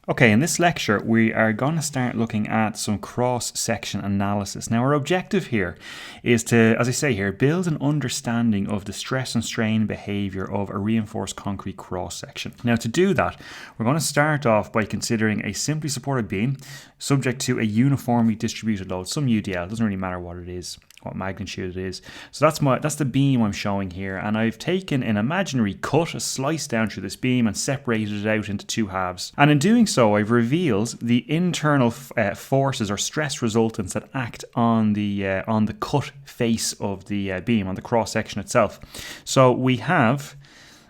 Okay, in this lecture, we are going to start looking at some cross-section analysis. Now, our objective here is to, as I say here, build an understanding of the stress and strain behavior of a reinforced concrete cross-section. Now, to do that, we're going to start off by considering a simply supported beam subject to a uniformly distributed load, some UDL, it doesn't really matter what it is, what magnitude it is. So that's the beam I'm showing here, and I've taken an imaginary cut, a slice down through this beam and separated it out into two halves. And in doing so, I've revealed the internal forces or stress resultants that act on the cut face of the beam, on the cross section itself. So we have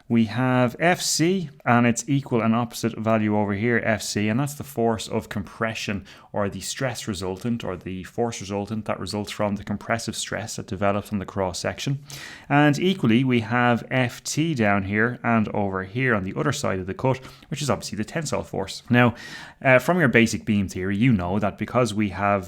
FC, and it's equal and opposite value over here, FC, and that's the force of compression, or the stress resultant, or the force resultant that results from the compressive stress that develops on the cross section. And equally, we have FT down here and over here on the other side of the cut, which is obviously the tensile force. Now, from your basic beam theory, you know that because we have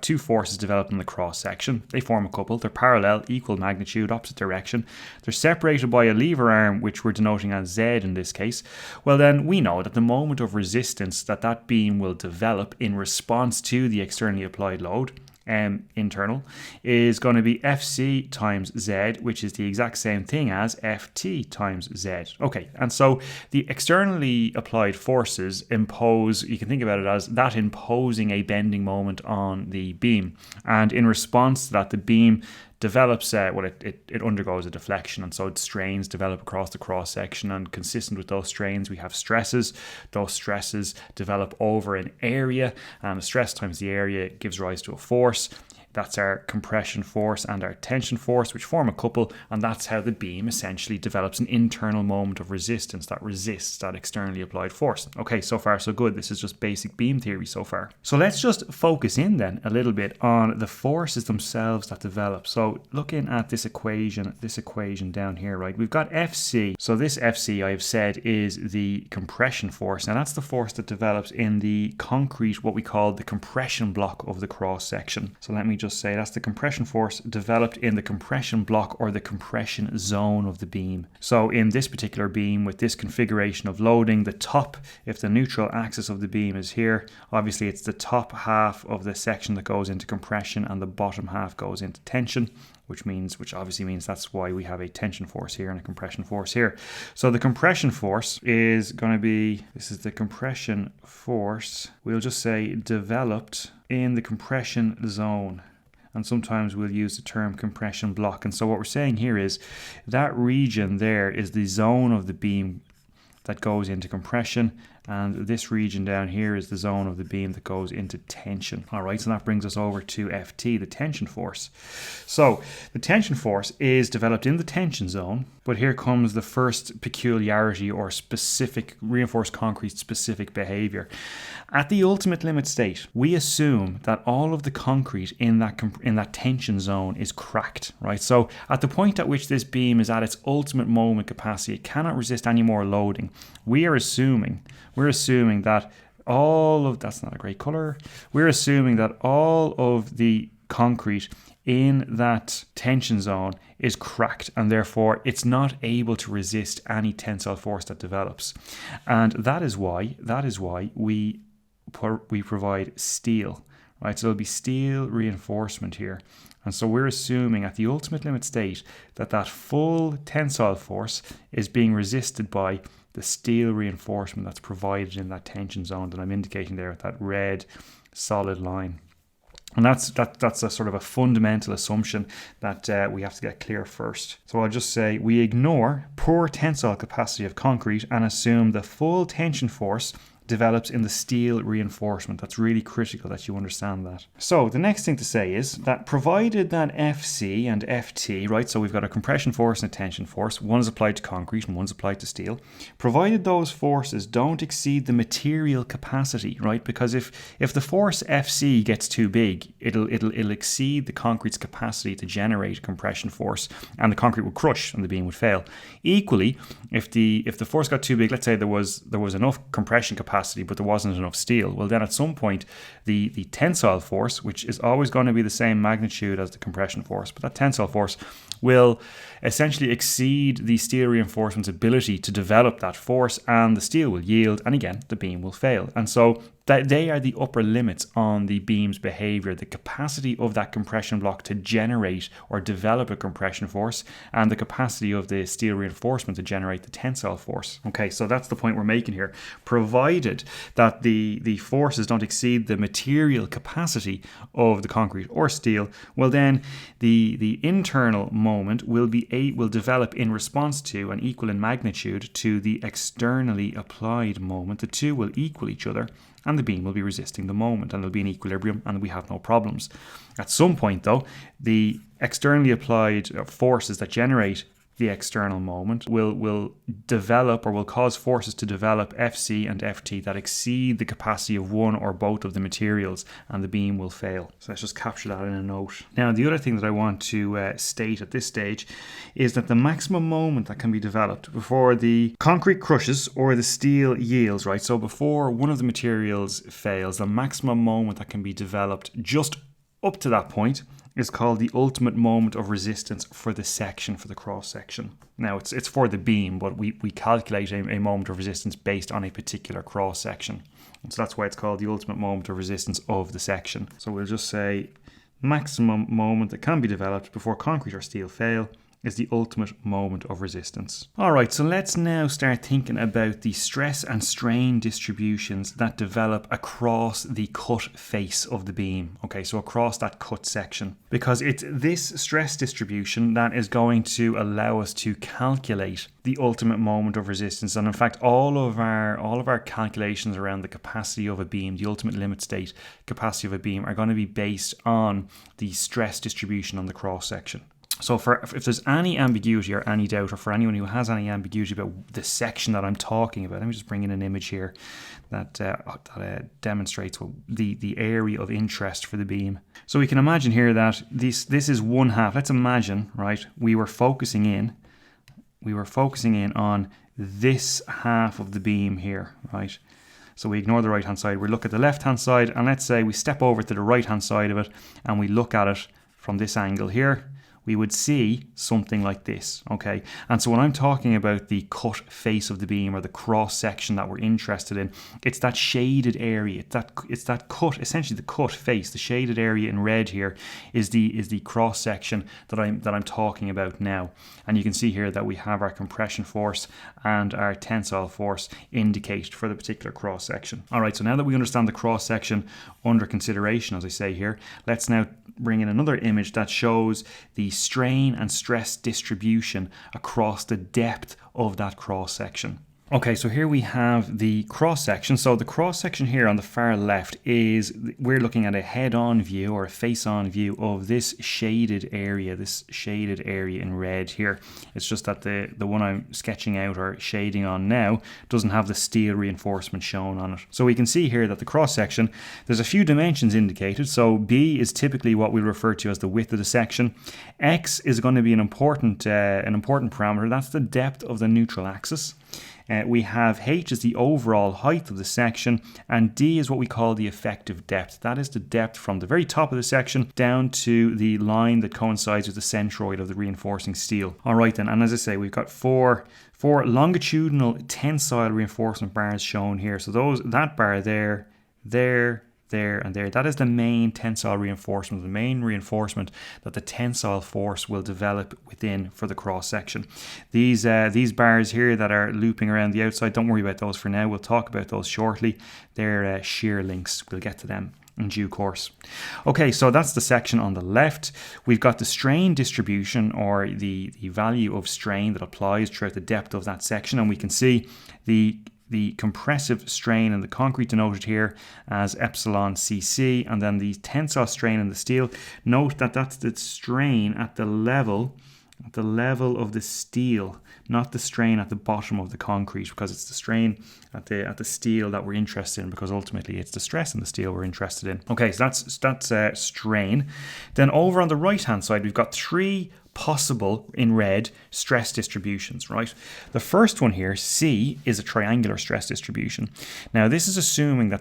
two forces developed in the cross section, they form a couple, they're parallel, equal magnitude, opposite direction, they're separated by a lever arm, which we're denoting as Z in this case. Well, then we know that the moment of resistance that beam will develop in response to the externally applied load, internal, is going to be FC times Z, which is the exact same thing as FT times Z. Okay, and so the externally applied forces impose, you can think about it as that imposing a bending moment on the beam, and in response to that, the beam develops, it undergoes a deflection, and so its strains develop across the cross section, and consistent with those strains we have stresses. Those stresses develop over an area, and the stress times the area gives rise to a force. That's our compression force and our tension force, which form a couple, and that's how the beam essentially develops an internal moment of resistance that resists that externally applied force. Okay, so far so good. This is just basic beam theory so far. So let's just focus in then a little bit on the forces themselves that develop. So looking at this equation down here, right, we've got FC. So this FC, I've said, is the compression force. Now that's the force that develops in the concrete, what we call the compression block of the cross section. So let me just say that's the compression force developed in the compression block or the compression zone of the beam. So in this particular beam with this configuration of loading, the top, if the neutral axis of the beam is here, obviously it's the top half of the section that goes into compression and the bottom half goes into tension, which obviously means that's why we have a tension force here and a compression force here. So the compression force is going to be, this is the compression force, we'll just say developed in the compression zone. And sometimes we'll use the term compression block. And so what we're saying here is that region there is the zone of the beam that goes into compression, and this region down here is the zone of the beam that goes into tension. All right, so that brings us over to FT, the tension force. So the tension force is developed in the tension zone, but here comes the first peculiarity or specific reinforced concrete specific behavior. At the ultimate limit state, we assume that all of the concrete in that tension zone is cracked, right? So at the point at which this beam is at its ultimate moment capacity, it cannot resist any more loading. We're assuming that all of, that's not a great color, we're assuming that all of the concrete in that tension zone is cracked, and therefore it's not able to resist any tensile force that develops. And that is why we provide steel, right? So there'll be steel reinforcement here. And so we're assuming at the ultimate limit state that full tensile force is being resisted by the steel reinforcement that's provided in that tension zone that I'm indicating there with that red solid line. And that's a sort of a fundamental assumption that we have to get clear first. So I'll just say we ignore poor tensile capacity of concrete and assume the full tension force develops in the steel reinforcement. That's really critical that you understand that. So the next thing to say is that provided that FC and FT, right, so we've got a compression force and a tension force, one is applied to concrete and one's applied to steel, provided those forces don't exceed the material capacity, right, because if the force FC gets too big, it'll exceed the concrete's capacity to generate a compression force, and the concrete would crush and the beam would fail. Equally, if the force got too big, let's say there was enough compression capacity but there wasn't enough steel, well then at some point the tensile force, which is always going to be the same magnitude as the compression force, but that tensile force will essentially exceed the steel reinforcement's ability to develop that force, and the steel will yield, and again the beam will fail. And so they are the upper limits on the beam's behavior, the capacity of that compression block to generate or develop a compression force, and the capacity of the steel reinforcement to generate the tensile force. Okay, so that's the point we're making here. Provided that the forces don't exceed the material capacity of the concrete or steel, well then the internal moment will develop in response to and equal in magnitude to the externally applied moment. The two will equal each other, and the beam will be resisting the moment, and it'll be in equilibrium, and we have no problems. At some point though, the externally applied forces that generate the external moment will develop, or will cause forces to develop, Fc and Ft that exceed the capacity of one or both of the materials, and the beam will fail. So let's just capture that in a note. Now the other thing that I want to state at this stage is that the maximum moment that can be developed before the concrete crushes or the steel yields, right? So before one of the materials fails, the maximum moment that can be developed just up to that point is called the ultimate moment of resistance for the section, for the cross section. Now it's for the beam, but we calculate a moment of resistance based on a particular cross section. And so that's why it's called the ultimate moment of resistance of the section. So we'll just say maximum moment that can be developed before concrete or steel fail is the ultimate moment of resistance. Alright, so let's now start thinking about the stress and strain distributions that develop across the cut face of the beam. Okay, so across that cut section. Because it's this stress distribution that is going to allow us to calculate the ultimate moment of resistance. And in fact, all of our calculations around the capacity of a beam, the ultimate limit state capacity of a beam, are going to be based on the stress distribution on the cross section. So if there's any ambiguity or any doubt, or for anyone who has any ambiguity about the section that I'm talking about, let me just bring in an image here that demonstrates the area of interest for the beam. So we can imagine here that this is one half. Let's imagine, right, we were focusing in on this half of the beam here, right? So we ignore the right hand side, we look at the left hand side, and let's say we step over to the right hand side of it and we look at it from this angle here. We would see something like this, okay? And so when I'm talking about the cut face of the beam, or the cross section that we're interested in, it's that shaded area. It's that cut, essentially the cut face. The shaded area in red here is the cross section that I'm talking about now. And you can see here that we have our compression force and our tensile force indicated for the particular cross section. All right, so now that we understand the cross section under consideration, as I say here, let's now bring in another image that shows the strain and stress distribution across the depth of that cross section. Okay, so here we have the cross section. So the cross section here on the far left is, we're looking at a head-on view or a face-on view of this shaded area in red here. It's just that the one I'm sketching out or shading on now doesn't have the steel reinforcement shown on it. So we can see here that the cross section, there's a few dimensions indicated. So B is typically what we refer to as the width of the section. X is going to be an important parameter. That's the depth of the neutral axis. We have H is the overall height of the section, and D is what we call the effective depth. That is the depth from the very top of the section down to the line that coincides with the centroid of the reinforcing steel. All right then, and as I say, we've got four longitudinal tensile reinforcement bars shown here. So that bar there, and there, that is the main tensile reinforcement, the main reinforcement that the tensile force will develop within for the cross section. These bars here that are looping around the outside, don't worry about those for now. We'll talk about those shortly. They're shear links. We'll get to them in due course. Okay, so that's the section on the left. We've got the strain distribution, or the value of strain that applies throughout the depth of that section, and we can see the compressive strain in the concrete denoted here as epsilon cc, and then the tensile strain in the steel. Note that that's the strain at the level of the steel, not the strain at the bottom of the concrete, because it's the strain at the steel that we're interested in, because ultimately it's the stress in the steel we're interested in. Okay, so that's strain. Then over on the right hand side, we've got three possible, in red, stress distributions, right? The first one here, C, is a triangular stress distribution. Now, this is assuming that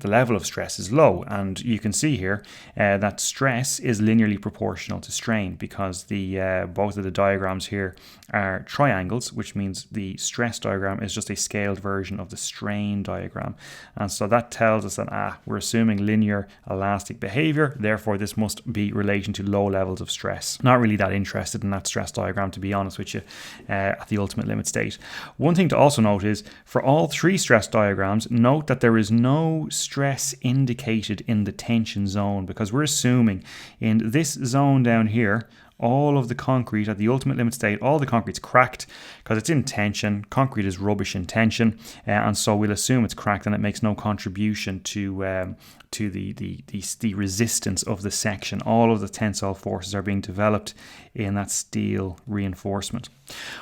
the level of stress is low, and you can see here that stress is linearly proportional to strain, because both of the diagrams here are triangles, which means the stress diagram is just a scaled version of the strain diagram. And so that tells us that we're assuming linear elastic behavior, therefore this must be relation to low levels of stress. Not really that interested in that stress diagram, to be honest with you, at the ultimate limit state. One thing to also note is, for all three stress diagrams, note that there is no stress indicated in the tension zone, because we're assuming in this zone down here, all of the concrete at the ultimate limit state, all the concrete's cracked because it's in tension. Concrete is rubbish in tension, and so we'll assume it's cracked, and it makes no contribution to the resistance of the section. All of the tensile forces are being developed in that steel reinforcement.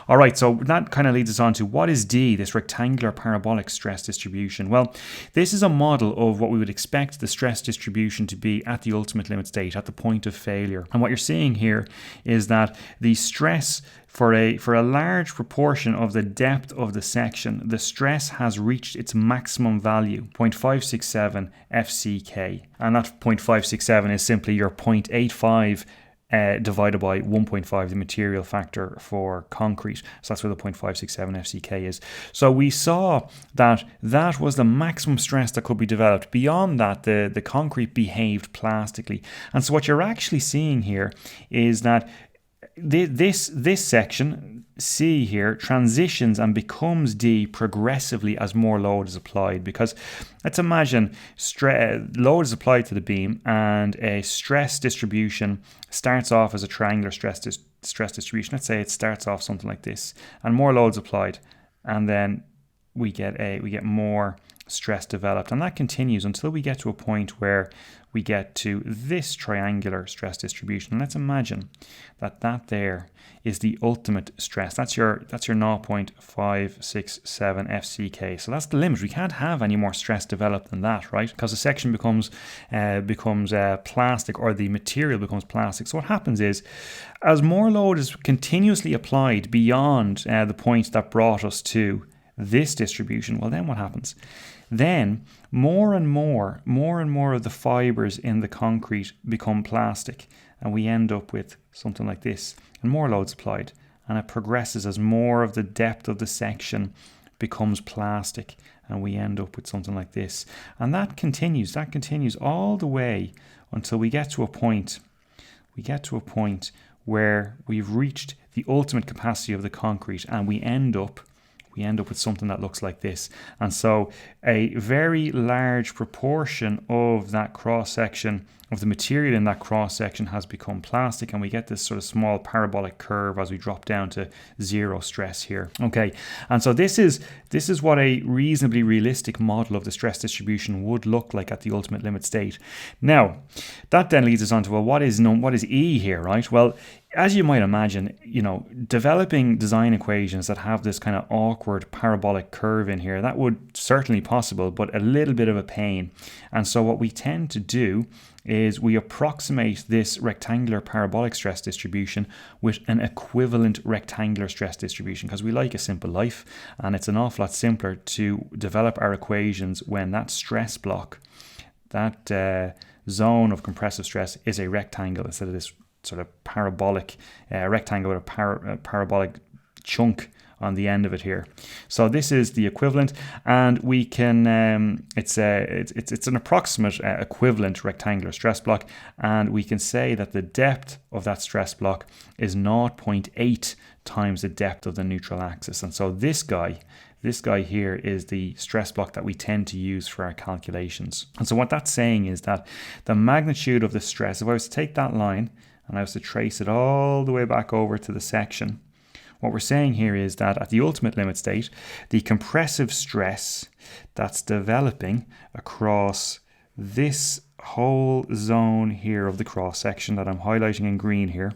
All right, so that kind of leads us on to, what is D, this rectangular parabolic stress distribution? Well, this is a model of what we would expect the stress distribution to be at the ultimate limit state, at the point of failure. And what you're seeing here is that the stress for a large proportion of the depth of the section, the stress has reached its maximum value, 0.567 FCK. And that 0.567 is simply your 0.85 divided by 1.5, the material factor for concrete. So that's where the 0.567 FCK is. So we saw that that was the maximum stress that could be developed. Beyond that, the concrete behaved plastically. And so what you're actually seeing here is that this section, C here, transitions and becomes D progressively as more load is applied, because let's imagine load is applied to the beam, and a stress distribution starts off as a triangular stress distribution. Let's say it starts off something like this, and more load's applied, and then we get more stress developed, and that continues until we get to a point where we get to this triangular stress distribution. Let's imagine that there is the ultimate stress. That's your 0.567 FCK. So that's the limit. We can't have any more stress developed than that, right? Because the section becomes plastic, or the material becomes plastic. So what happens is, as more load is continuously applied beyond the point that brought us to this distribution, well, then what happens? Then more and more of the fibers in the concrete become plastic, and we end up with something like this, and more load's applied, and it progresses as more of the depth of the section becomes plastic, and we end up with something like this. And that continues all the way until we get to a point where we've reached the ultimate capacity of the concrete, and we end up with something that looks like this. And so a very large proportion of that cross-section, of the material in that cross-section, has become plastic, and we get this sort of small parabolic curve as we drop down to zero stress here. Okay, and so this is what a reasonably realistic model of the stress distribution would look like at the ultimate limit state. Now, that then leads us on to, well, what is E here, right? Well, as you might imagine, developing design equations that have this kind of awkward parabolic curve in here, that would certainly be possible, but a little bit of a pain. And so what we tend to do is we approximate this rectangular parabolic stress distribution with an equivalent rectangular stress distribution, because we like a simple life, and it's an awful lot simpler to develop our equations when that stress block, that zone of compressive stress, is a rectangle instead of this sort of parabolic rectangle with a parabolic chunk on the end of it here. So this is the equivalent, and we can it's an approximate equivalent rectangular stress block, and we can say that the depth of that stress block is 0.8 times the depth of the neutral axis. And so this guy here is the stress block that we tend to use for our calculations. And so what that's saying is that the magnitude of the stress, if I was to take that line and I was to trace it all the way back over to the section, what we're saying here is that at the ultimate limit state, the compressive stress that's developing across this whole zone here of the cross section that I'm highlighting in green here,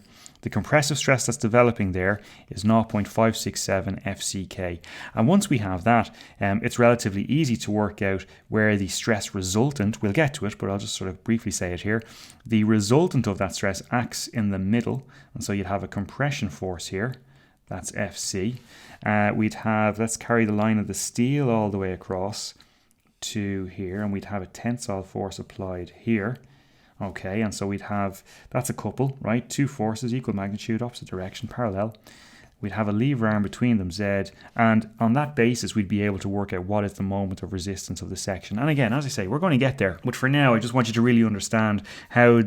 the compressive stress that's developing there is 0.567 FCK. And once we have that, it's relatively easy to work out where the stress resultant, we'll get to it, but I'll just sort of briefly say it here. The resultant of that stress acts in the middle, and so you'd have a compression force here. That's FC. We'd have, let's carry the line of the steel all the way across to here, and we'd have a tensile force applied here. Okay, and so we'd have, that's a couple, right? Two forces, equal magnitude, opposite direction, parallel. We'd have a lever arm between them, Z, and on that basis, we'd be able to work out what is the moment of resistance of the section. And again, as I say, we're going to get there. But for now, I just want you to really understand how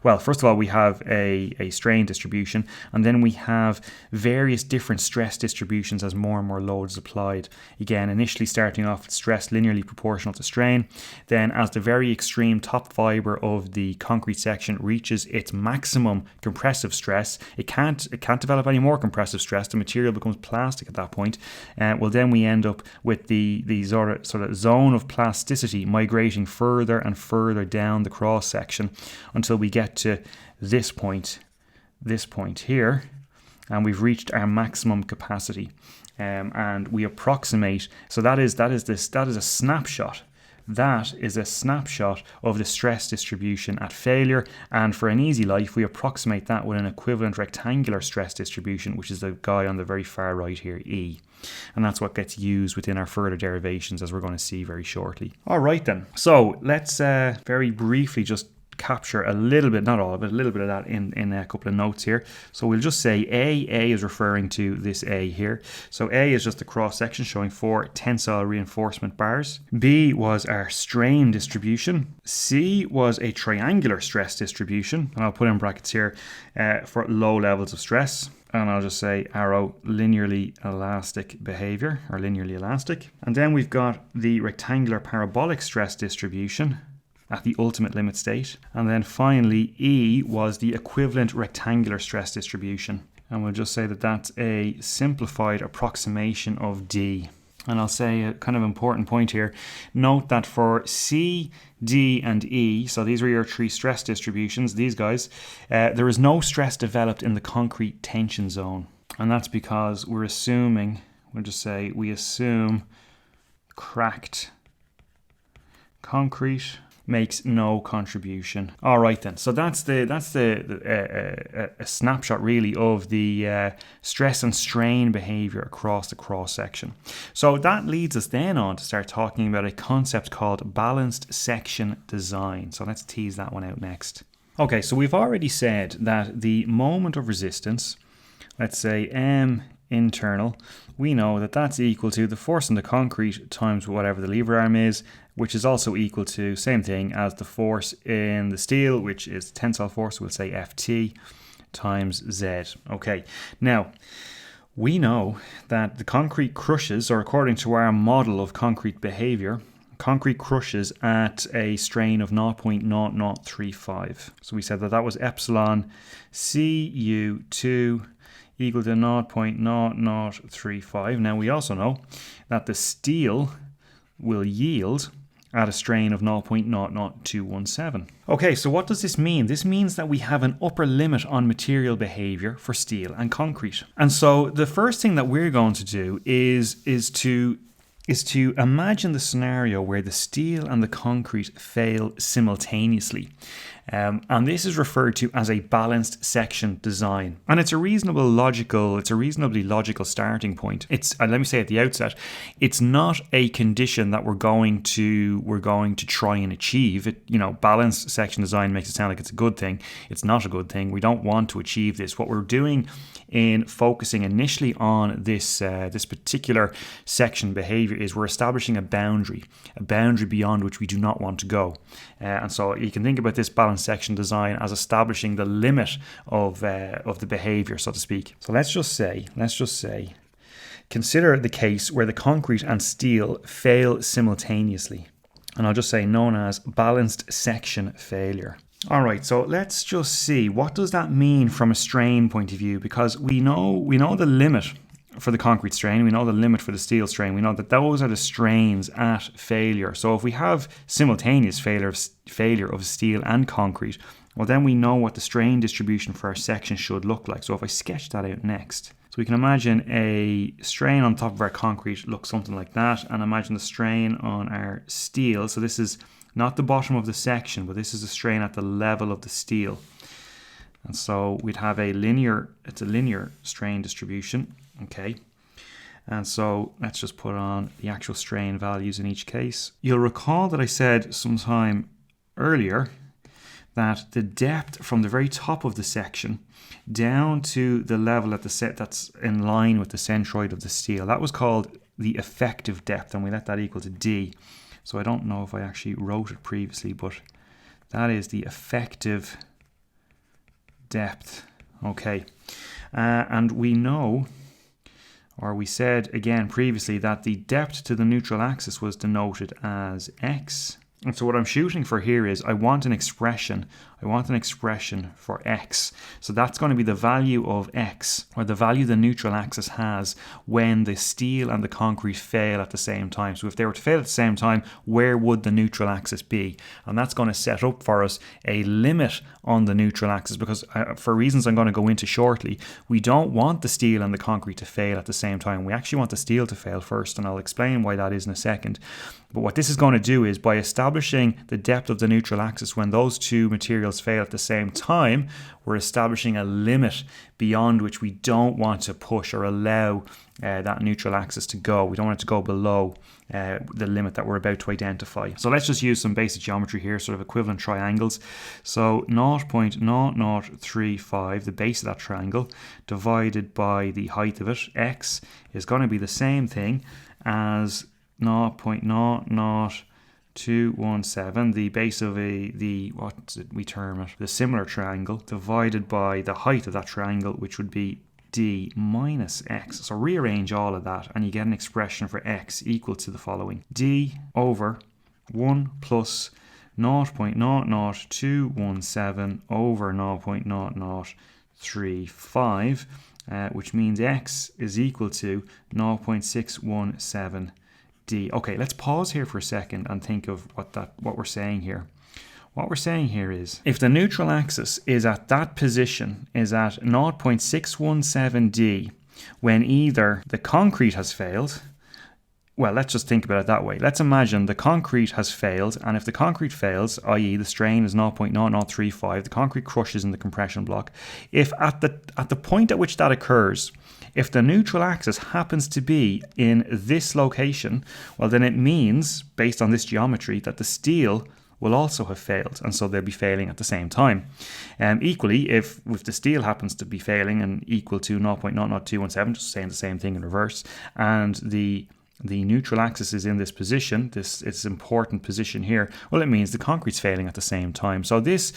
well, first of all, we have a strain distribution, and then we have various different stress distributions as more and more load is applied. Again, initially starting off with stress linearly proportional to strain. Then as the very extreme top fiber of the concrete section reaches its maximum compressive stress, it can't develop any more compressive stress. The material becomes plastic at that point. Well, then we end up with the sort of zone of plasticity migrating further and further down the cross section until we get to this point here, and we've reached our maximum capacity. And we approximate. So that is a snapshot. That is a snapshot of the stress distribution at failure, and for an easy life we approximate that with an equivalent rectangular stress distribution, which is the guy on the very far right here, E. And that's what gets used within our further derivations, as we're going to see very shortly. Alright then, so let's very briefly just capture a little bit, not all of it, a little bit of that in a couple of notes here. So we'll just say A is referring to this A here. So A is just the cross section showing 4 tensile reinforcement bars. B was our strain distribution. C was a triangular stress distribution, and I'll put in brackets here for low levels of stress. And I'll just say arrow linearly elastic behavior, or linearly elastic. And then we've got the rectangular parabolic stress distribution at the ultimate limit state. And then finally, E was the equivalent rectangular stress distribution. And we'll just say that that's a simplified approximation of D. And I'll say a kind of important point here. Note that for C, D, and E, so these are your 3 stress distributions, these guys, there is no stress developed in the concrete tension zone. And that's because we're assuming, we'll just say we assume cracked concrete makes no contribution. All right then. So that's a snapshot really of the stress and strain behavior across the cross section. So that leads us then on to start talking about a concept called balanced section design. So let's tease that one out next. Okay, so we've already said that the moment of resistance, let's say M internal, we know that that's equal to the force on the concrete times whatever the lever arm is, which is also equal to, same thing as the force in the steel, which is tensile force, we'll say Ft times Z. Okay, now we know that the concrete crushes, or according to our model of concrete behavior, concrete crushes at a strain of 0.0035. So we said that that was epsilon Cu2 equal to 0.0035. Now we also know that the steel will yield at a strain of 0.00217. Okay, so what does this mean? This means that we have an upper limit on material behavior for steel and concrete. And so the first thing that we're going to do is to imagine the scenario where the steel and the concrete fail simultaneously. And this is referred to as a balanced section design. And it's a reasonably logical starting point. It's, let me say at the outset, it's not a condition that we're going to try and achieve. It, balanced section design makes it sound like it's a good thing. It's not a good thing. We don't want to achieve this. What we're doing in focusing initially on this particular section behavior is we're establishing a boundary beyond which we do not want to go. And so you can think about this balanced section design as establishing the limit of the behavior, so to speak. So let's just say, consider the case where the concrete and steel fail simultaneously. And I'll just say known as balanced section failure. All right, so let's just see, what does that mean from a strain point of view? Because we know the limit for the concrete strain, we know the limit for the steel strain, we know that those are the strains at failure. So if we have simultaneous failure of steel and concrete, well, then we know what the strain distribution for our section should look like. So if I sketch that out next, so we can imagine a strain on top of our concrete looks something like that, and imagine the strain on our steel. So this is not the bottom of the section, but this is a strain at the level of the steel. And so we'd have it's a linear strain distribution, okay? And so let's just put on the actual strain values in each case. You'll recall that I said sometime earlier that the depth from the very top of the section down to the level at the set that's in line with the centroid of the steel, that was called the effective depth, and we let that equal to D. So I don't know if I actually wrote it previously, but that is the effective depth. Okay, and we know, or we said again previously, that the depth to the neutral axis was denoted as x. And so what I'm shooting for here is I want an expression for x. So that's going to be the value of x, or the value the neutral axis has when the steel and the concrete fail at the same time. So if they were to fail at the same time, where would the neutral axis be? And that's going to set up for us a limit on the neutral axis, because for reasons I'm going to go into shortly, we don't want the steel and the concrete to fail at the same time. We actually want the steel to fail first, and I'll explain why that is in a second. But what this is going to do is, by establishing the depth of the neutral axis when those two materials fail at the same time, we're establishing a limit beyond which we don't want to push or allow that neutral axis to go. We don't want it to go below the limit that we're about to identify. So let's just use some basic geometry here, sort of equivalent triangles. So 0.0035, the base of that triangle, divided by the height of it, x, is going to be the same thing as 0.00217, the base of the similar triangle, divided by the height of that triangle, which would be d minus x. So rearrange all of that and you get an expression for x equal to the following: d over 1 plus 0.00217 over 0.0035, which means x is equal to 0.617 d. Okay, let's pause here for a second and think of what we're saying here. What we're saying here is, if the neutral axis is at that position, is at 0.617 d, when either the concrete has failed, well, let's just think about it that way. Let's imagine the concrete has failed, and if the concrete fails, i.e. the strain is 0.0035, the concrete crushes in the compression block. If at the point at which that occurs, if the neutral axis happens to be in this location, well, then it means, based on this geometry, that the steel will also have failed, and so they'll be failing at the same time. Equally, if the steel happens to be failing and equal to 0.00217, just saying the same thing in reverse, and the neutral axis is in this position, it's important position here, well, it means the concrete's failing at the same time. So this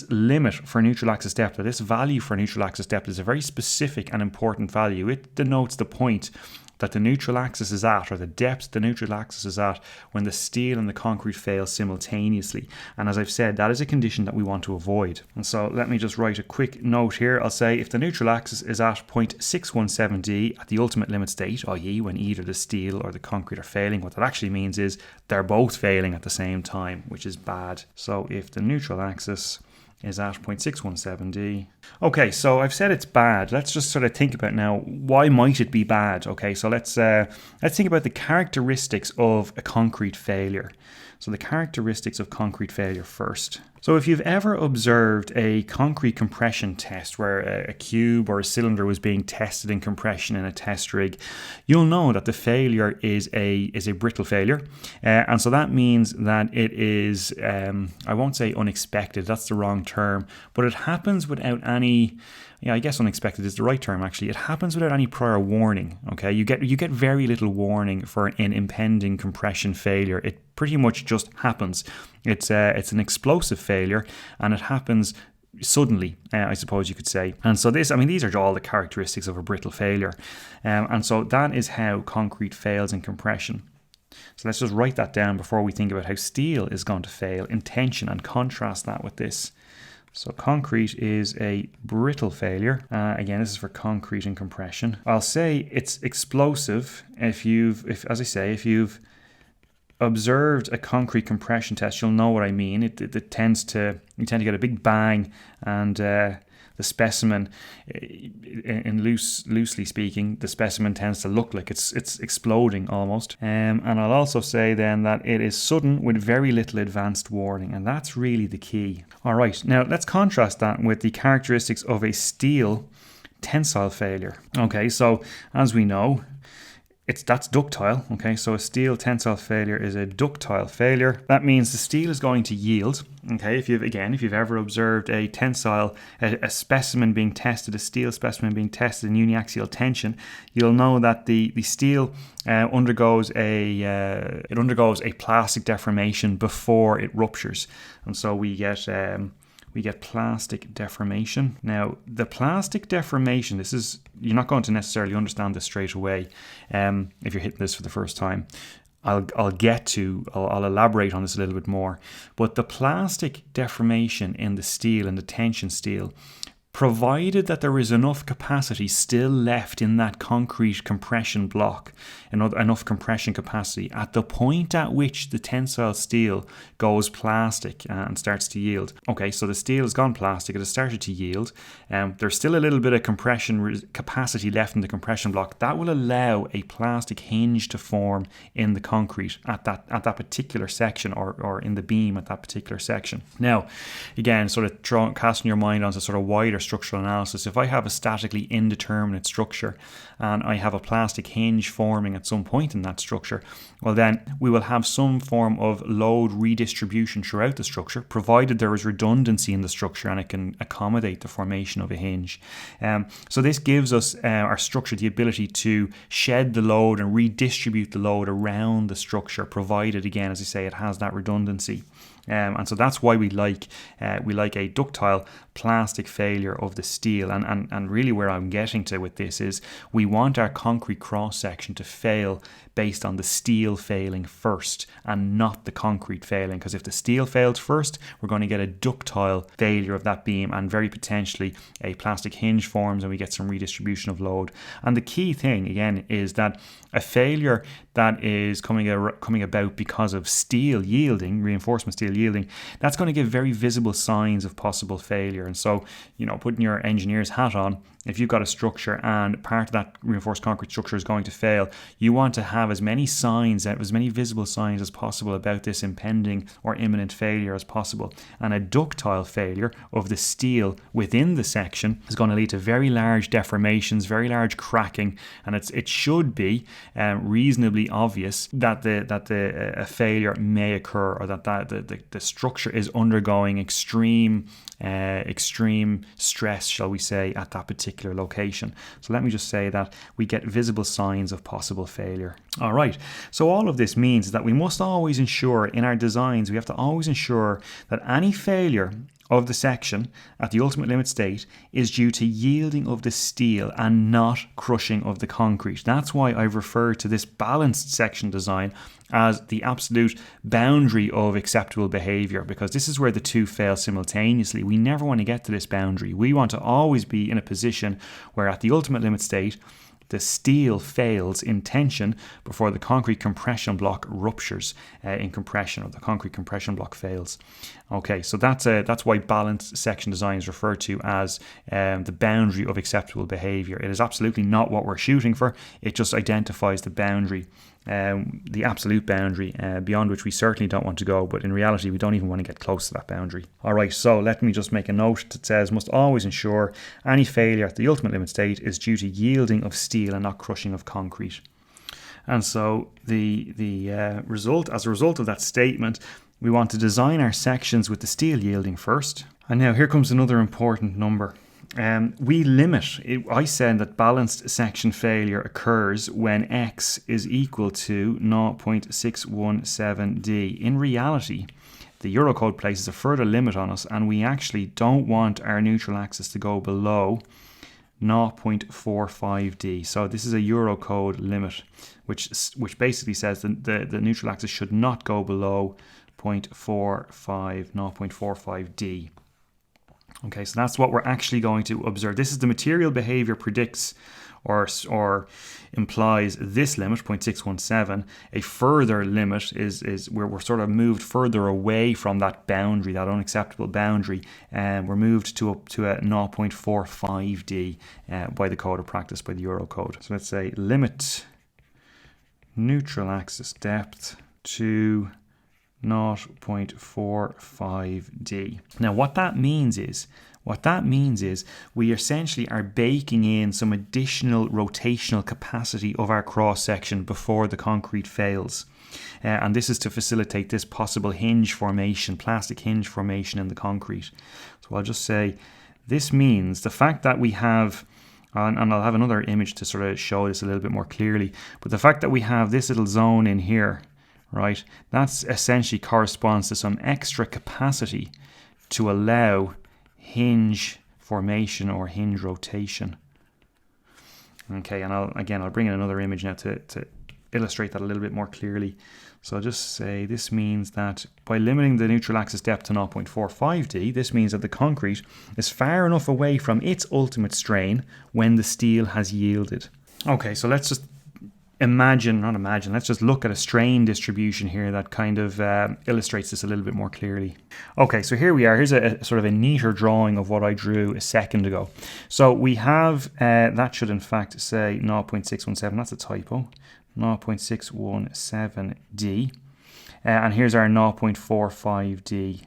limit for neutral axis depth, or this value for neutral axis depth, is a very specific and important value. It denotes the point that the neutral axis is at, or the depth the neutral axis is at, when the steel and the concrete fail simultaneously. And as I've said, that is a condition that we want to avoid. And so let me just write a quick note here. I'll say if the neutral axis is at 0.617 d at the ultimate limit state, i.e. when either the steel or the concrete are failing, what that actually means is they're both failing at the same time, which is bad. So if the neutral axis is at 0.617 d. Okay, so I've said it's bad. Let's just sort of think about now, why might it be bad? Okay, so let's think about the characteristics of a concrete failure. So the characteristics of concrete failure first. So if you've ever observed a concrete compression test where a cube or a cylinder was being tested in compression in a test rig, you'll know that the failure is a brittle failure. And so that means that it is, I won't say unexpected, that's the wrong term, but it happens without any, I guess unexpected is the right term actually. It happens without any prior warning. Okay, you get very little warning for an impending compression failure. It pretty much just happens. It's an explosive failure, and it happens suddenly, I suppose you could say. And so these are all the characteristics of a brittle failure. And so that is how concrete fails in compression. So let's just write that down before we think about how steel is going to fail in tension and contrast that with this. So concrete is a brittle failure. Again, this is for concrete and compression. I'll say it's explosive if you've observed a concrete compression test, you'll know what I mean. You tend to get a big bang, and the specimen, loosely speaking, the specimen tends to look like it's exploding almost. And I'll also say then that it is sudden with very little advanced warning, and that's really the key. All right, now let's contrast that with the characteristics of a steel tensile failure. Okay, so as we know, that's ductile. Okay, so a steel tensile failure is a ductile failure. That means the steel is going to yield. Okay, if you've ever observed a specimen being tested, a steel specimen being tested in uniaxial tension, you'll know that the steel undergoes a plastic deformation before it ruptures, and so we get plastic deformation. Now, the plastic deformation, you're not going to necessarily understand this straight away if you're hitting this for the first time. I'll elaborate on this a little bit more. But the plastic deformation in the steel, in the tension steel, provided that there is enough capacity still left in that concrete compression block, enough compression capacity at the point at which the tensile steel goes plastic and starts to yield. Okay, so the steel has gone plastic, it has started to yield. There's still a little bit of compression capacity left in the compression block. That will allow a plastic hinge to form in the concrete at that particular section, or in the beam at that particular section. Now, again, sort of casting your mind onto sort of wider structural analysis. If I have a statically indeterminate structure and I have a plastic hinge forming at some point in that structure, well then we will have some form of load redistribution throughout the structure, provided there is redundancy in the structure and it can accommodate the formation of a hinge. So this gives us our structure the ability to shed the load and redistribute the load around the structure, provided, again, as I say, it has that redundancy. And so that's why we like a ductile plastic failure of the steel. And really where I'm getting to with this is we want our concrete cross section to fail based on the steel failing first and not the concrete failing, because if the steel fails first, we're going to get a ductile failure of that beam, and very potentially a plastic hinge forms and we get some redistribution of load. And the key thing again is that a failure that is coming about because of steel yielding, reinforcement steel yielding, that's going to give very visible signs of possible failure. And so, putting your engineer's hat on, if you've got a structure and part of that reinforced concrete structure is going to fail, you want to have as many visible signs as possible about this impending or imminent failure as possible. And a ductile failure of the steel within the section is going to lead to very large deformations, very large cracking, and it should be reasonably obvious that a failure may occur, or that the structure is undergoing extreme stress, shall we say, at that particular location. So let me just say that we get visible signs of possible failure. All right, so all of this means that we must always ensure in our designs, we have to always ensure that any failure of the section at the ultimate limit state is due to yielding of the steel and not crushing of the concrete. That's why I've referred to this balanced section design as the absolute boundary of acceptable behavior, because this is where the two fail simultaneously. We never want to get to this boundary. We want to always be in a position where at the ultimate limit state, the steel fails in tension before the concrete compression block ruptures in compression, or the concrete compression block fails. Okay, so that's why balanced section design is referred to as the boundary of acceptable behavior. It is absolutely not what we're shooting for. It just identifies the boundary, the absolute boundary beyond which we certainly don't want to go, but in reality we don't even want to get close to that boundary. Alright, so let me just make a note that says must always ensure any failure at the ultimate limit state is due to yielding of steel and not crushing of concrete. And so the result, as a result of that statement, we want to design our sections with the steel yielding first. And now here comes another important number. We limit, I said that balanced section failure occurs when X is equal to 0.617D. In reality, the Eurocode places a further limit on us, and we actually don't want our neutral axis to go below 0.45D. So this is a Eurocode limit, which basically says that the neutral axis should not go below 0.45D. Okay, so that's what we're actually going to observe. This is the material behavior predicts or implies this limit, 0.617, a further limit is where we're sort of moved further away from that boundary, that unacceptable boundary, and we're moved to a 0.45D by the code of practice, by the Eurocode. So let's say limit neutral axis depth to 0.45D. Now what that means is we essentially are baking in some additional rotational capacity of our cross section before the concrete fails. And this is to facilitate this possible hinge formation, plastic hinge formation in the concrete. So I'll just say this means the fact that we have, and I'll have another image to sort of show this a little bit more clearly, but the fact that we have this little zone in here, right, that's essentially corresponds to some extra capacity to allow hinge formation or hinge rotation. Okay, and I'll bring in another image now to illustrate that a little bit more clearly. So I'll just say this means that by limiting the neutral axis depth to 0.45D, this means that the concrete is far enough away from its ultimate strain when the steel has yielded. Okay, so let's just let's just look at a strain distribution here that kind of illustrates this a little bit more clearly. Okay, so here we are. Here's a sort of a neater drawing of what I drew a second ago. So we have, that should in fact say 0.617, that's a typo, 0.617D. And here's our 0.45D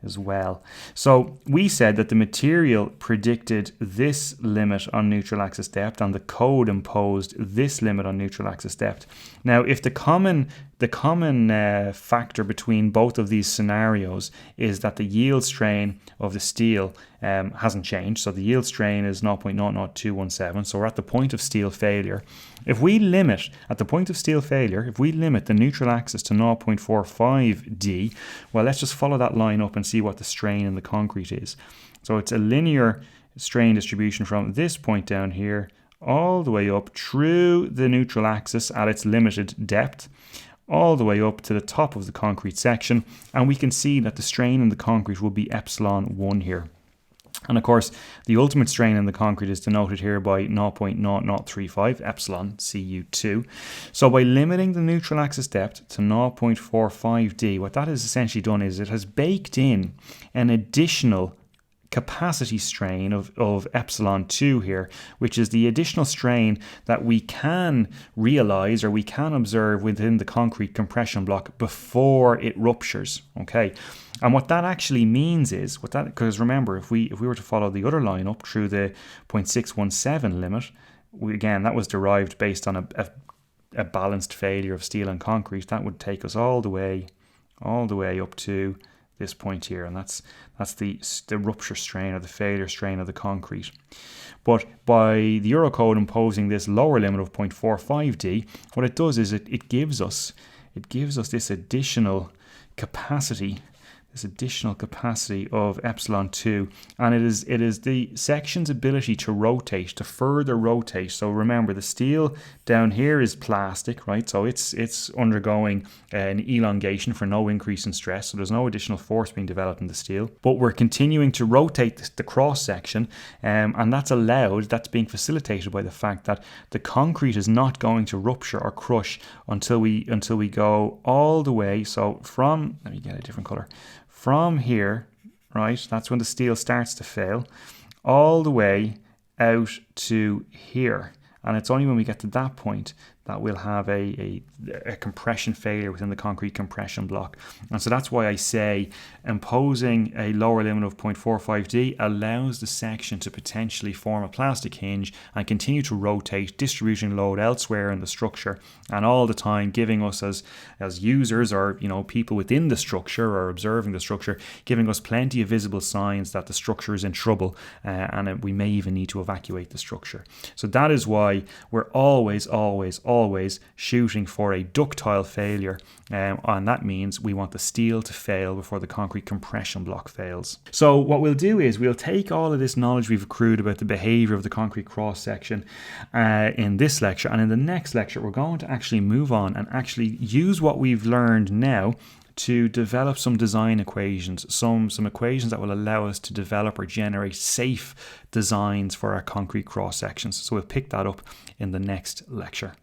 as well. So we said that the material predicted this limit on neutral axis depth and the code imposed this limit on neutral axis depth. Now, if the common factor between both of these scenarios is that the yield strain of the steel hasn't changed, so the yield strain is 0.00217, so we're at the point of steel failure. If we limit, at the point of steel failure, if we limit the neutral axis to 0.45D, well, let's just follow that line up and see what the strain in the concrete is. So it's a linear strain distribution from this point down here all the way up through the neutral axis at its limited depth, all the way up to the top of the concrete section, and we can see that the strain in the concrete will be epsilon 1 here. And of course, the ultimate strain in the concrete is denoted here by 0.0035 epsilon Cu2. So by limiting the neutral axis depth to 0.45D, what that has essentially done is it has baked in an additional capacity strain of epsilon 2 here, which is the additional strain that we can realize or we can observe within the concrete compression block before it ruptures. Okay, and what that actually means is, because remember, if we were to follow the other line up through the 0.617 limit, again, that was derived based on a balanced failure of steel and concrete. That would take us all the way up to this point here, and that's the rupture strain or the failure strain of the concrete. But by the Eurocode imposing this lower limit of 0.45D, what it does is it gives us this additional capacity of epsilon 2, and it is the section's ability to rotate, to further rotate. So remember, the steel down here is plastic, right? So it's undergoing an elongation for no increase in stress, so there's no additional force being developed in the steel, but we're continuing to rotate the cross section, and that's being facilitated by the fact that the concrete is not going to rupture or crush until we go all the way. So let me get a different color. From here, right, that's when the steel starts to fail, all the way out to here. And it's only when we get to that point that we'll have a compression failure within the concrete compression block. And so that's why I say imposing a lower limit of 0.45D allows the section to potentially form a plastic hinge and continue to rotate, distributing load elsewhere in the structure, and all the time giving us as users, or people within the structure or observing the structure, giving us plenty of visible signs that the structure is in trouble, and we may even need to evacuate the structure. So that is why we're always shooting for a ductile failure, and that means we want the steel to fail before the concrete compression block fails. So what we'll do is we'll take all of this knowledge we've accrued about the behavior of the concrete cross section in this lecture, and in the next lecture we're going to actually move on and actually use what we've learned now to develop some design equations, some equations that will allow us to develop or generate safe designs for our concrete cross sections. So we'll pick that up in the next lecture.